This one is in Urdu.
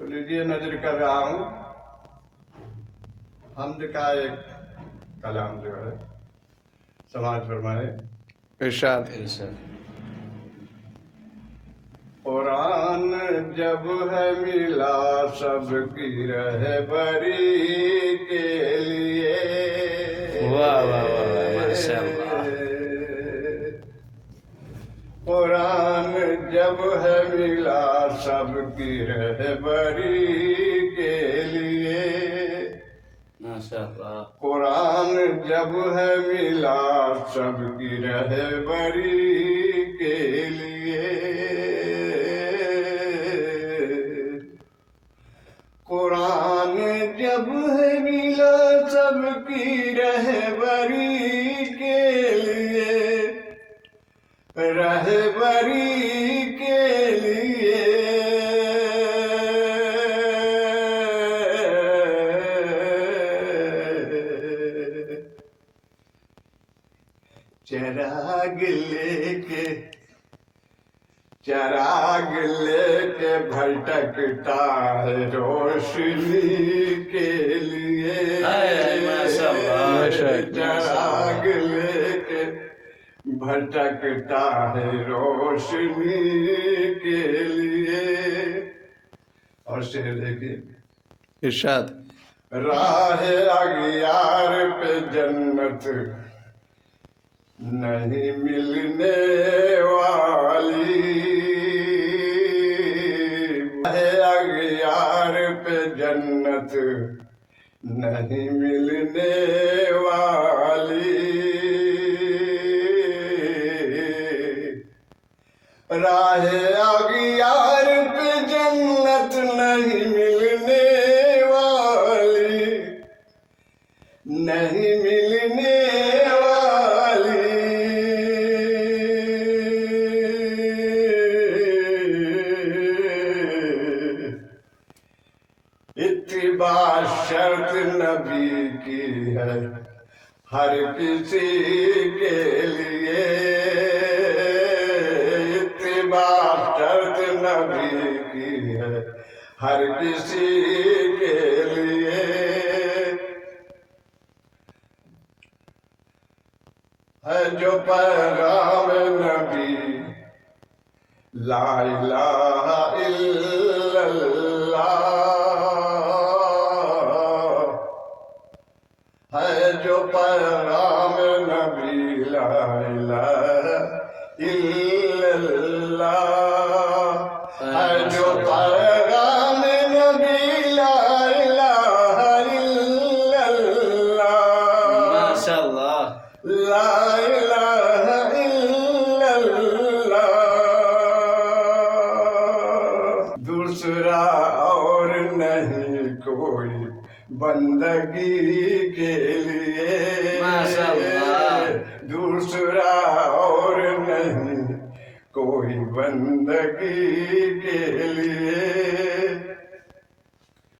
تو لیجیے نظر کر رہا ہوں حمد کا ایک کلام جو ہے سماعت فرمائے. ارشاد. قرآن جب ہے ملا سب کی رہبری کے لیے. واہ واہ واہ ماشاء اللہ. قرآن جب ہے ملا سب کی رہبری کے لیے. ماشاء اللہ. قرآن جب ہے ملا سب کی رہبری کے لیے. قرآن جب ہے ملا سب کی رہبری کے لیے. رہبری کے لیے. چراغ لے کے بھٹکتا ہے روشنی کے لیے. چراغ لے کے بھٹکتا ہے روشنی کے لیے. اور شعر دیکھیے. ارشاد. راہ اغیار پہ جنت نہیں ملنے والی. راہ اغیار پہ جنت نہیں ملنے والی. راہ اغیار پہ جنت نہیں ملنے والی. نہیں ملنے والی. اتباع شرط نبی کی ہے ہر کسی کے لیے. اتباع شرط نبی کی ہے ہر کسی کے لیے. ہے جو پیغام نبی لا الہ الا اللہ. ہے جو پیغام نبی لا الہ الا اللہ. ہے جو پیغام نبی لا الہ الا اللہ. ماشاء اللہ. لا الہ الا اللہ. دوسرا اور نہیں کوئی بندگی کے لیے. ماشاء اللہ. دوسرا اور نہیں کوئی بندگی کے لیے.